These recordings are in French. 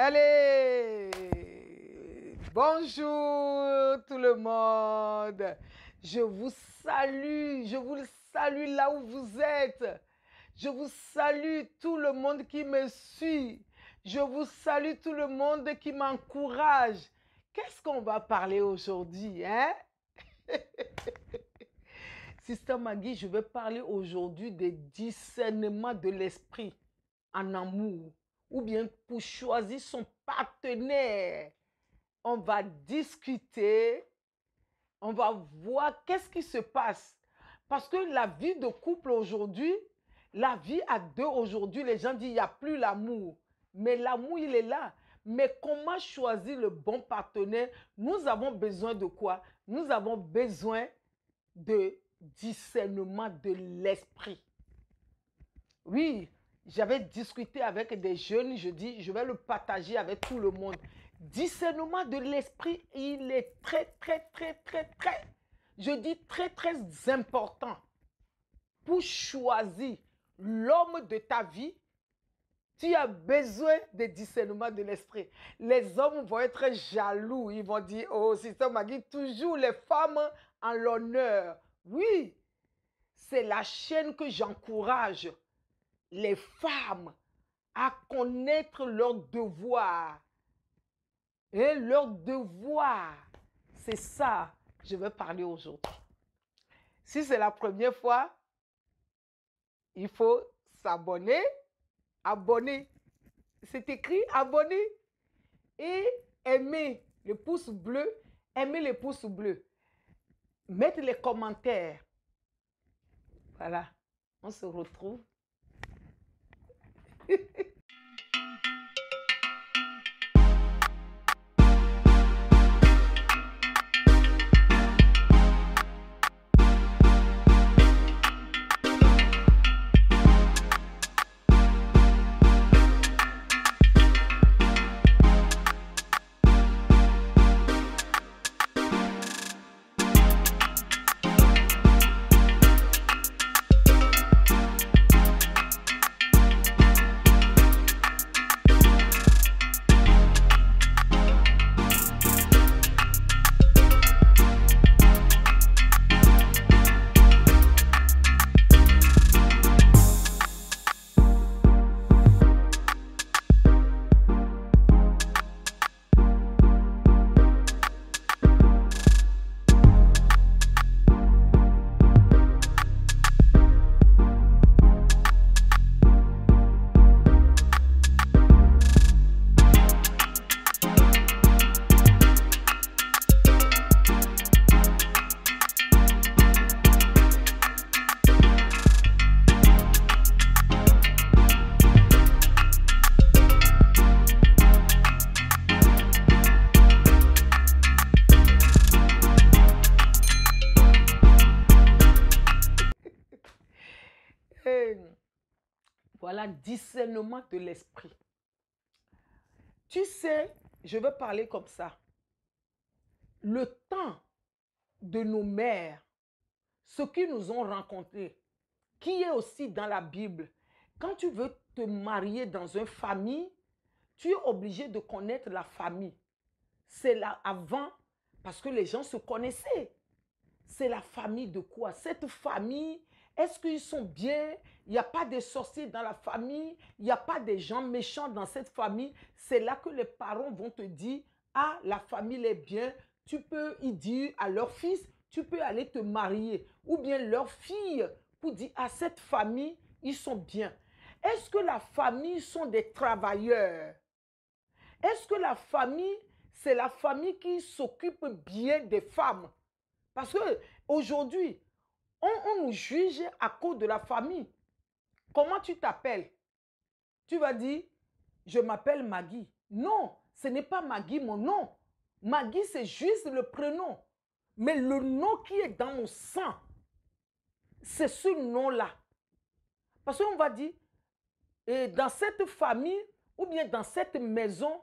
Allez, bonjour tout le monde. Je vous salue là où vous êtes. Je vous salue tout le monde qui me suit. Je vous salue tout le monde qui m'encourage. Qu'est-ce qu'on va parler aujourd'hui, hein? Sister Maggie, je vais parler aujourd'hui des discernements de l'esprit en amour, ou bien pour choisir son partenaire. On va discuter, on va voir qu'est-ce qui se passe. Parce que la vie de couple aujourd'hui, la vie à deux aujourd'hui, les gens disent il n'y a plus l'amour. Mais l'amour, il est là. Mais comment choisir le bon partenaire? Nous avons besoin de quoi? Nous avons besoin de discernement de l'esprit. Oui, j'avais discuté avec des jeunes, je dis, je vais le partager avec tout le monde. Discernement de l'esprit, il est très, je dis très important pour choisir l'homme de ta vie. Tu as besoin de discernement de l'esprit. Les hommes vont être jaloux, ils vont dire, oh, Sister Maggie, toujours les femmes en l'honneur. Oui, c'est la chaîne que j'encourage les femmes à connaître leurs devoirs. Et leurs devoirs, c'est ça que je vais parler aujourd'hui. Si c'est la première fois, il faut s'abonner, abonner. C'est écrit abonner et aimer le pouce bleu, aimer le pouce bleu. Mettre les commentaires. Voilà, on se retrouve. Voilà, discernement de l'esprit. Tu sais, je vais parler comme ça. Le temps de nos mères, ceux qui nous ont rencontrés, qui est aussi dans la Bible, quand tu veux te marier dans une famille, tu es obligé de connaître la famille. C'est là avant, parce que les gens se connaissaient. C'est la famille de quoi? Cette famille, est-ce qu'ils sont bien? Il n'y a pas de sorciers dans la famille, il n'y a pas de gens méchants dans cette famille. C'est là que les parents vont te dire, ah, la famille est bien, tu peux y dire à leur fils, tu peux aller te marier. Ou bien leur fille, pour dire, à cette famille, ils sont bien. Est-ce que la famille sont des travailleurs? Est-ce que la famille, c'est la famille qui s'occupe bien des femmes? Parce qu'aujourd'hui, on nous juge à cause de la famille. Comment tu t'appelles? Tu vas dire, je m'appelle Maggie. Non, ce n'est pas Maggie mon nom. Maggie, c'est juste le prénom. Mais le nom qui est dans mon sang, c'est ce nom-là. Parce qu'on va dire, et dans cette famille, ou bien dans cette maison,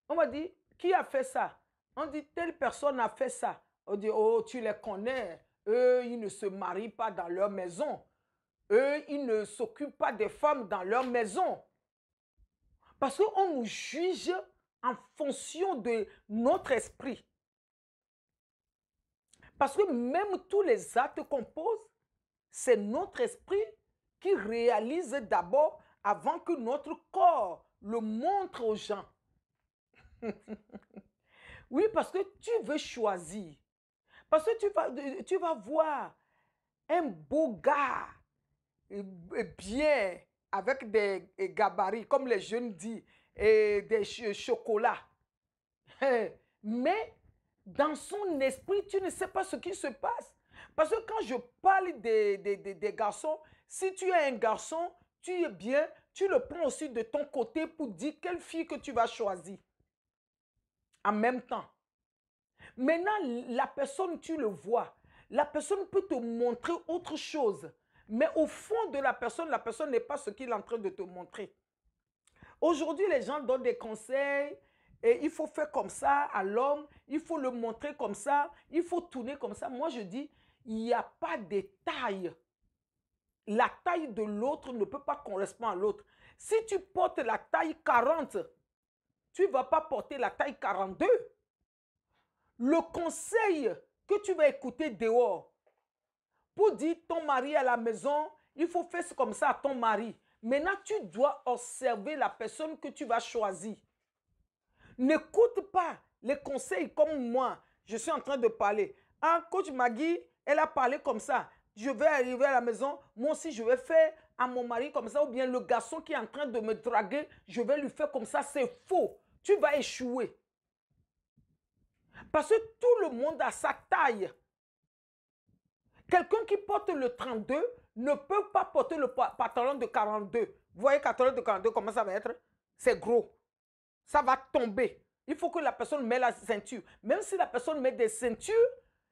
on va dire, qui a fait ça? On dit, telle personne a fait ça. On dit, oh, tu les connais. Eux, ils ne se marient pas dans leur maison. Eux, ils ne s'occupent pas des femmes dans leur maison. Parce qu'on nous juge en fonction de notre esprit. Parce que même tous les actes qu'on pose, c'est notre esprit qui réalise d'abord avant que notre corps le montre aux gens. Oui, parce que tu veux choisir. Parce que tu vas voir un beau gars, bien, avec des gabarits, comme les jeunes disent, et des chocolats. Mais dans son esprit, tu ne sais pas ce qui se passe. Parce que quand je parle des garçons, si tu es un garçon, tu es bien, tu le prends aussi de ton côté pour dire quelle fille que tu vas choisir. En même temps. Maintenant, la personne, tu le vois. La personne peut te montrer autre chose. Mais au fond de la personne n'est pas ce qu'il est en train de te montrer. Aujourd'hui, les gens donnent des conseils. Et il faut faire comme ça à l'homme. Il faut le montrer comme ça. Il faut tourner comme ça. Moi, je dis, il n'y a pas de taille. La taille de l'autre ne peut pas correspondre à l'autre. Si tu portes la taille 40, tu ne vas pas porter la taille 42. Le conseil que tu vas écouter dehors pour dire ton mari à la maison, il faut faire comme ça à ton mari. Maintenant, tu dois observer la personne que tu vas choisir. N'écoute pas les conseils comme moi. Je suis en train de parler. Ah, coach Maggie, elle a parlé comme ça. Je vais arriver à la maison, moi aussi je vais faire à mon mari comme ça. Ou bien le garçon qui est en train de me draguer, je vais lui faire comme ça. C'est faux. Tu vas échouer. Parce que tout le monde a sa taille. Quelqu'un qui porte le 32 ne peut pas porter le pantalon de 42. Vous voyez, pantalon de 42, comment ça va être? C'est gros. Ça va tomber. Il faut que la personne mette la ceinture. Même si la personne met des ceintures,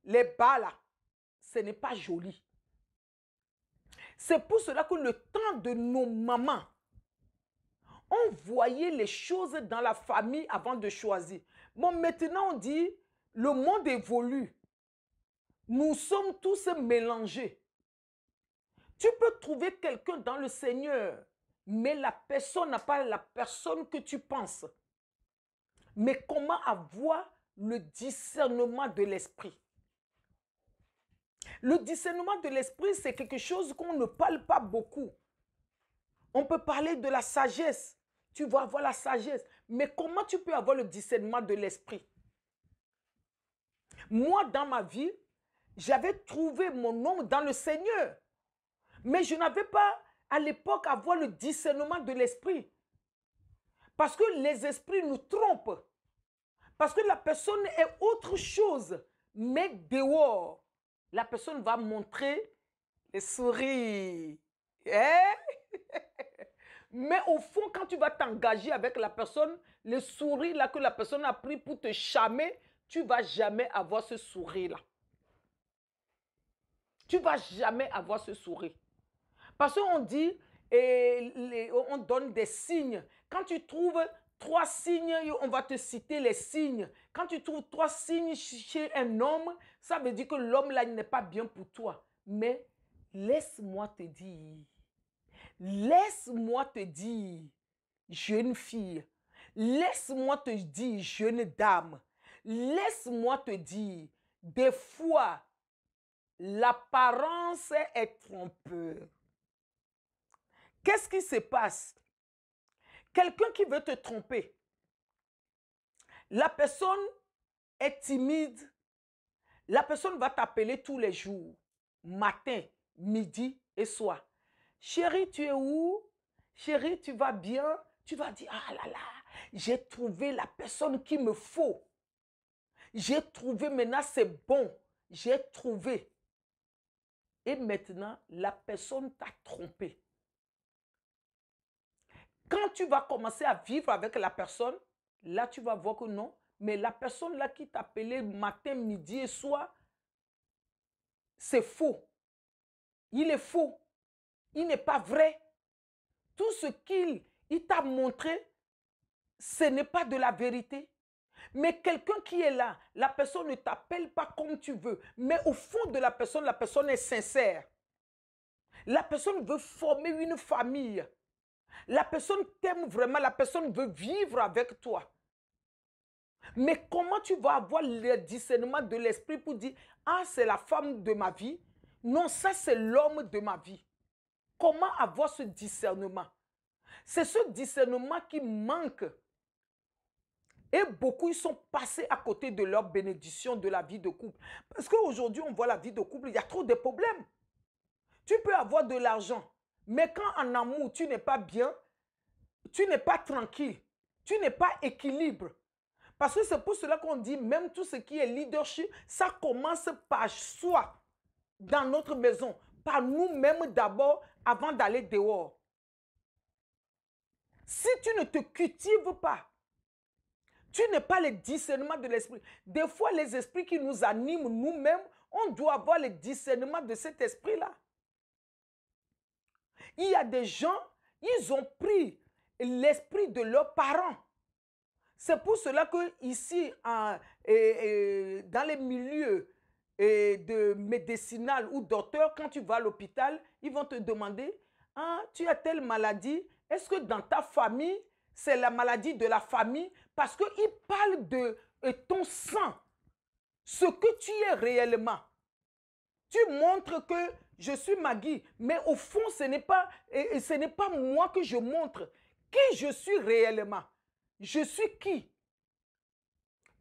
les bas là, ce n'est pas joli. C'est pour cela que le temps de nos mamans, on voyait les choses dans la famille avant de choisir. Bon, maintenant on dit, le monde évolue. Nous sommes tous mélangés. Tu peux trouver quelqu'un dans le Seigneur, mais la personne n'a pas la personne que tu penses. Mais comment avoir le discernement de l'esprit? Le discernement de l'esprit, c'est quelque chose qu'on ne parle pas beaucoup. On peut parler de la sagesse. Tu vas avoir la sagesse. Mais comment tu peux avoir le discernement de l'esprit? Moi, dans ma vie, j'avais trouvé mon homme dans le Seigneur. Mais je n'avais pas, à l'époque, avoir le discernement de l'esprit. Parce que les esprits nous trompent. Parce que la personne est autre chose. Mais dehors, la personne va montrer les sourires. Hein? Mais au fond, quand tu vas t'engager avec la personne, le sourire là que la personne a pris pour te charmer, tu ne vas jamais avoir ce sourire-là. Tu ne vas jamais avoir ce sourire. Parce qu'on dit, on donne des signes. Quand tu trouves 3 signes, on va te citer les signes. Quand tu trouves 3 signes chez un homme, ça veut dire que l'homme là n'est pas bien pour toi. Mais laisse-moi te dire, jeune fille, laisse-moi te dire, jeune dame, laisse-moi te dire, des fois, l'apparence est trompeur. Qu'est-ce qui se passe? Quelqu'un qui veut te tromper, la personne est timide, la personne va t'appeler tous les jours, matin, midi et soir. Chérie, tu es où? Chérie, tu vas bien? Tu vas dire, ah là là, j'ai trouvé la personne qu'il me faut. J'ai trouvé, maintenant c'est bon, j'ai trouvé. Et maintenant, la personne t'a trompé. Quand tu vas commencer à vivre avec la personne, là tu vas voir que non, mais la personne là qui t'appelait matin, midi et soir, c'est faux. Il est faux. Il n'est pas vrai. Tout ce qu'il t'a montré, ce n'est pas de la vérité. Mais quelqu'un qui est là, la personne ne t'appelle pas comme tu veux, mais au fond de la personne est sincère. La personne veut former une famille. La personne t'aime vraiment, la personne veut vivre avec toi. Mais comment tu vas avoir le discernement de l'esprit pour dire, ah, c'est la femme de ma vie? Non, ça, c'est l'homme de ma vie. Comment avoir ce discernement? C'est ce discernement qui manque. Et beaucoup, ils sont passés à côté de leur bénédiction de la vie de couple. Parce qu'aujourd'hui, on voit la vie de couple, il y a trop de problèmes. Tu peux avoir de l'argent, mais quand en amour, tu n'es pas bien, tu n'es pas tranquille, tu n'es pas équilibre. Parce que c'est pour cela qu'on dit, même tout ce qui est leadership, ça commence par soi, dans notre maison, par nous-mêmes d'abord, avant d'aller dehors. Si tu ne te cultives pas, tu n'as pas le discernement de l'esprit. Des fois, les esprits qui nous animent nous-mêmes, on doit avoir le discernement de cet esprit-là. Il y a des gens, ils ont pris l'esprit de leurs parents. C'est pour cela que ici, dans les milieux de médicinal ou docteur, quand tu vas à l'hôpital, ils vont te demander, ah, tu as telle maladie, est-ce que dans ta famille, c'est la maladie de la famille? Parce qu'ils parlent de ton sang, ce que tu es réellement. Tu montres que je suis Maggie, mais au fond, ce n'est pas moi que je montre. Qui je suis réellement? Je suis qui?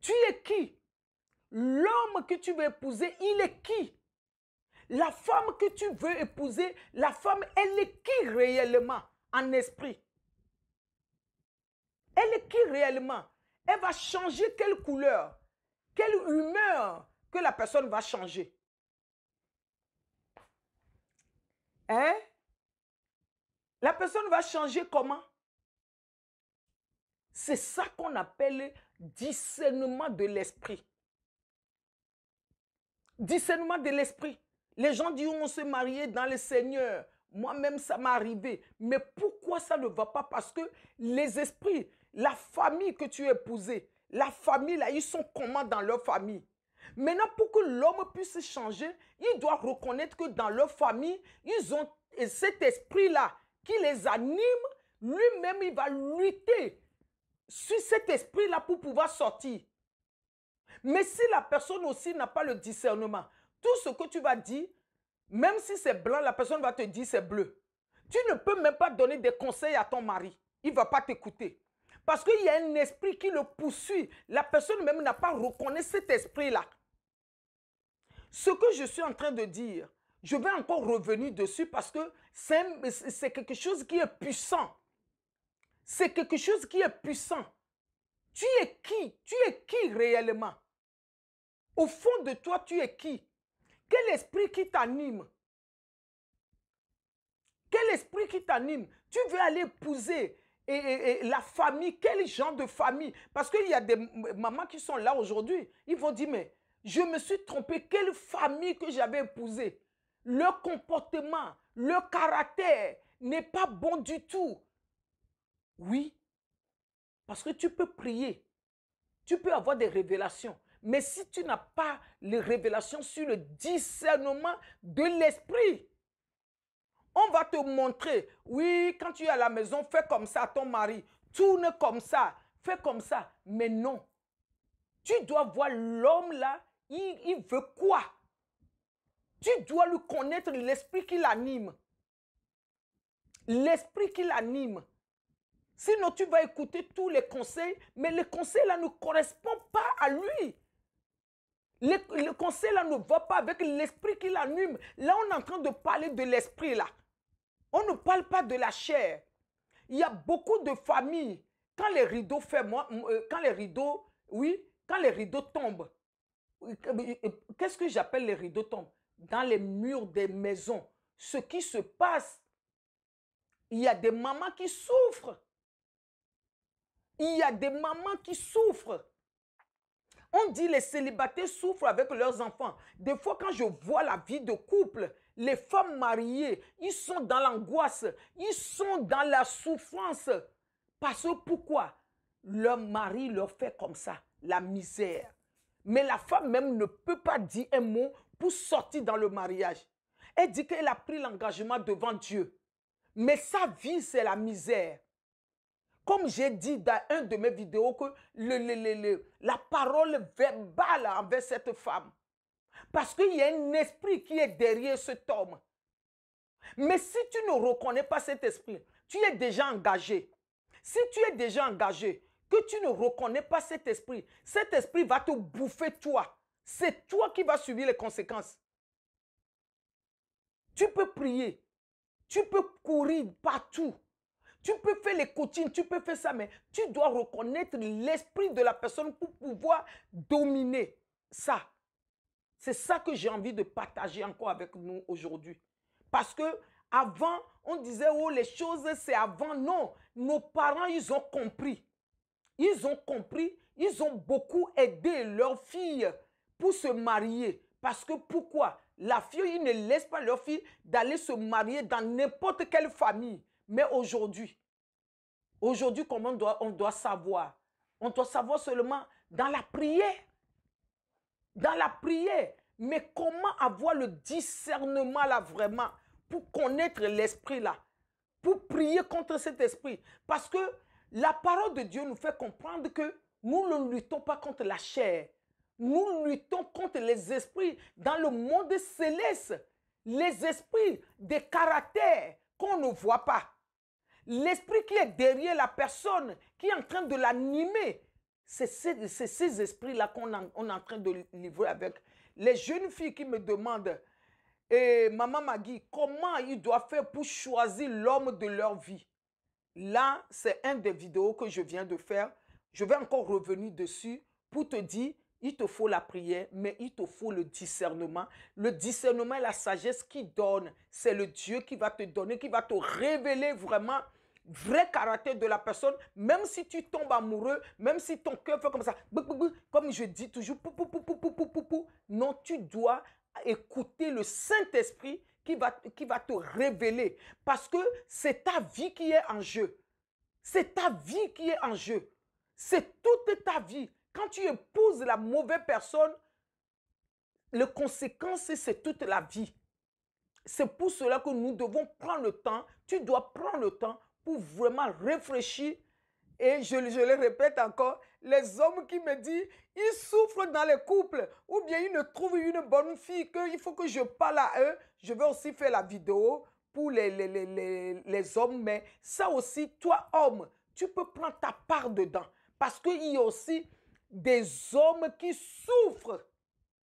Tu es qui? L'homme que tu veux épouser, il est qui? La femme que tu veux épouser, la femme, elle est qui réellement en esprit? Elle est qui réellement? Elle va changer quelle couleur? Quelle humeur que la personne va changer? Hein? La personne va changer comment? C'est ça qu'on appelle discernement de l'esprit. Discernement de l'esprit. Les gens disent on se mariait dans le Seigneur. Moi-même, ça m'est arrivé. Mais pourquoi ça ne va pas? Parce que les esprits, la famille que tu as épousée, la famille, là, ils sont comment dans leur famille? Maintenant, pour que l'homme puisse changer, il doit reconnaître que dans leur famille, ils ont cet esprit-là qui les anime. Lui-même, il va lutter sur cet esprit-là pour pouvoir sortir. Mais si la personne aussi n'a pas le discernement, tout ce que tu vas dire, même si c'est blanc, la personne va te dire c'est bleu. Tu ne peux même pas donner des conseils à ton mari. Il ne va pas t'écouter. Parce qu'il y a un esprit qui le poursuit. La personne même n'a pas reconnu cet esprit-là. Ce que je suis en train de dire, je vais encore revenir dessus parce que c'est quelque chose qui est puissant. C'est quelque chose qui est puissant. Tu es qui? Tu es qui réellement? Au fond de toi, tu es qui? Quel esprit qui t'anime? Quel esprit qui t'anime? Tu veux aller épouser la famille, quel genre de famille? Parce qu'il y a des mamans qui sont là aujourd'hui, ils vont dire, mais je me suis trompé, quelle famille que j'avais épousée? Leur comportement, leur caractère n'est pas bon du tout. Oui, parce que tu peux prier, tu peux avoir des révélations. Mais si tu n'as pas les révélations sur le discernement de l'esprit, on va te montrer, oui, quand tu es à la maison, fais comme ça à ton mari, tourne comme ça, fais comme ça. Mais non, tu dois voir l'homme là, il veut quoi? Tu dois lui connaître l'esprit qui l'anime. L'esprit qui l'anime. Sinon, tu vas écouter tous les conseils, mais les conseils là ne correspondent pas à lui. Le conseil là ne va pas avec l'esprit qui l'anime. Là, on est en train de parler de l'esprit là. On ne parle pas de la chair. Il y a beaucoup de familles, quand les rideaux quand les rideaux, oui, quand les rideaux tombent, qu'est-ce que j'appelle les rideaux tombent? Dans les murs des maisons, ce qui se passe, il y a des mamans qui souffrent. Il y a des mamans qui souffrent. On dit les célibataires souffrent avec leurs enfants. Des fois, quand je vois la vie de couple, les femmes mariées, ils sont dans l'angoisse, ils sont dans la souffrance. Parce que pourquoi? Leur mari leur fait comme ça, la misère. Mais la femme même ne peut pas dire un mot pour sortir dans le mariage. Elle dit qu'elle a pris l'engagement devant Dieu. Mais sa vie, c'est la misère. Comme j'ai dit dans un de mes vidéos que la parole verbale envers cette femme. Parce qu'il y a un esprit qui est derrière cet homme. Mais si tu ne reconnais pas cet esprit, tu es déjà engagé. Si tu es déjà engagé, que tu ne reconnais pas cet esprit va te bouffer toi. C'est toi qui vas subir les conséquences. Tu peux prier, tu peux courir partout, tu peux faire les coachings, tu peux faire ça, mais tu dois reconnaître l'esprit de la personne pour pouvoir dominer ça. C'est ça que j'ai envie de partager encore avec nous aujourd'hui. Parce que avant, on disait, oh, les choses, c'est avant. Non, nos parents, ils ont compris. Ils ont compris, ils ont beaucoup aidé leurs filles pour se marier. Parce que pourquoi? La fille, ils ne laissent pas leur fille d'aller se marier dans n'importe quelle famille. Mais aujourd'hui, comment on doit savoir? On doit savoir seulement dans la prière. Dans la prière. Mais comment avoir le discernement là vraiment pour connaître l'esprit là? Pour prier contre cet esprit. Parce que la parole de Dieu nous fait comprendre que nous ne luttons pas contre la chair. Nous luttons contre les esprits dans le monde céleste. Les esprits des caractères qu'on ne voit pas. L'esprit qui est derrière la personne, qui est en train de l'animer. C'est ces esprits-là qu'on est en train de livrer avec. Les jeunes filles qui me demandent, Maman Magui, comment ils doivent faire pour choisir l'homme de leur vie? Là, c'est un des vidéos que je viens de faire. Je vais encore revenir dessus pour te dire, il te faut la prière, mais il te faut le discernement. Le discernement et la sagesse qui donne, c'est le Dieu qui va te donner, qui va te révéler vraiment vrai caractère de la personne, même si tu tombes amoureux, même si ton cœur fait comme ça, comme je dis toujours, non, tu dois écouter le Saint-Esprit qui va te révéler. Parce que c'est ta vie qui est en jeu. C'est ta vie qui est en jeu. C'est toute ta vie. Quand tu épouses la mauvaise personne, les conséquences, c'est toute la vie. C'est pour cela que nous devons prendre le temps. Tu dois prendre le temps pour vraiment réfléchir. Et je le répète encore, les hommes qui me disent, ils souffrent dans les couples, ou bien ils ne trouvent une bonne fille, qu'il faut que je parle à eux. Je vais aussi faire la vidéo pour les hommes, mais ça aussi, toi homme, tu peux prendre ta part dedans. Parce qu'il y a aussi des hommes qui souffrent.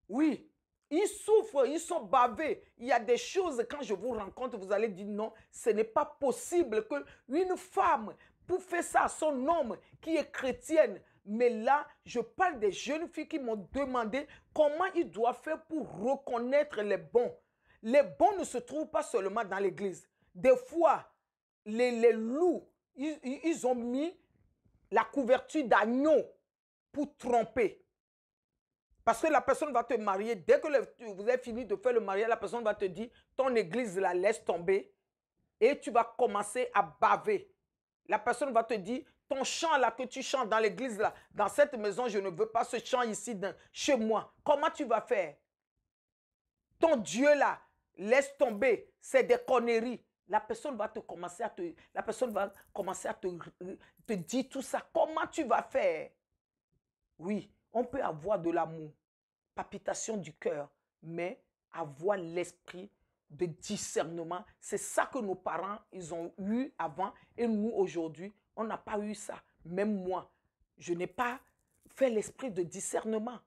Oui, ils souffrent, ils sont bavés. Il y a des choses, quand je vous rencontre, vous allez dire non, ce n'est pas possible qu'une femme, pour faire ça à son homme qui est chrétienne. Mais là, je parle des jeunes filles qui m'ont demandé comment ils doivent faire pour reconnaître les bons. Les bons ne se trouvent pas seulement dans l'église. Des fois, les loups, ils ont mis la couverture d'agneau pour tromper. Parce que la personne va te marier. Dès que vous avez fini de faire le mariage, la personne va te dire, ton église la laisse tomber et tu vas commencer à baver. La personne va te dire, ton chant là que tu chantes dans l'église là, dans cette maison, je ne veux pas ce chant ici chez moi. Comment tu vas faire? Ton Dieu là, laisse tomber, c'est des conneries. La personne va commencer à te dire tout ça. Comment tu vas faire? Oui, on peut avoir de l'amour, palpitation du cœur, mais avoir l'esprit de discernement. C'est ça que nos parents, ils ont eu avant et nous, aujourd'hui, on n'a pas eu ça. Même moi, je n'ai pas fait l'esprit de discernement.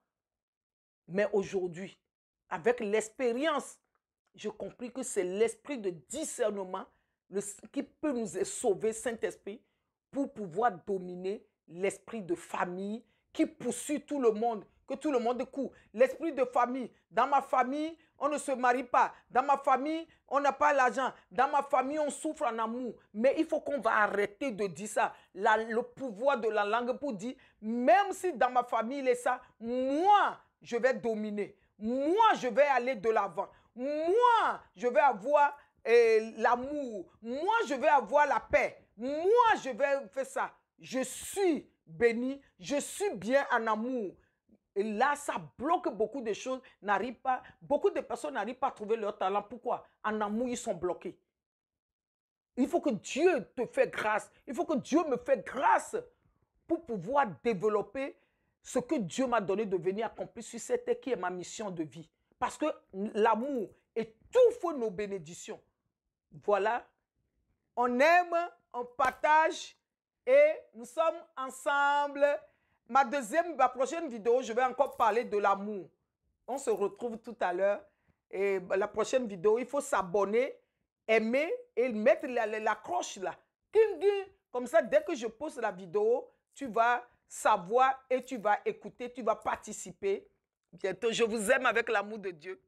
Mais aujourd'hui, avec l'expérience, j'ai compris que c'est l'esprit de discernement qui peut nous sauver, Saint-Esprit, pour pouvoir dominer l'esprit de famille qui poursuit tout le monde, que tout le monde court. L'esprit de famille. Dans ma famille, on ne se marie pas. Dans ma famille, on n'a pas l'argent. Dans ma famille, on souffre en amour. Mais il faut qu'on va arrêter de dire ça. Le pouvoir de la langue pour dire, même si dans ma famille, il est ça, moi, je vais dominer. Moi, je vais aller de l'avant. Moi, je vais avoir l'amour. Moi, je vais avoir la paix. Moi, je vais faire ça. Je suis béni. Je suis bien en amour. Et là, ça bloque beaucoup de choses. Beaucoup de personnes n'arrivent pas à trouver leur talent. Pourquoi? En amour, ils sont bloqués. Il faut que Dieu te fasse grâce. Il faut que Dieu me fasse grâce pour pouvoir développer ce que Dieu m'a donné de venir accomplir sur cette terre qui est ma mission de vie. Parce que l'amour étouffe nos bénédictions. Voilà. On aime, on partage et nous sommes ensemble. Ma prochaine vidéo, je vais encore parler de l'amour. On se retrouve tout à l'heure. Et la prochaine vidéo, il faut s'abonner, aimer et mettre la cloche là. Comme ça, dès que je pose la vidéo, tu vas savoir et tu vas écouter, tu vas participer. Bientôt, je vous aime avec l'amour de Dieu.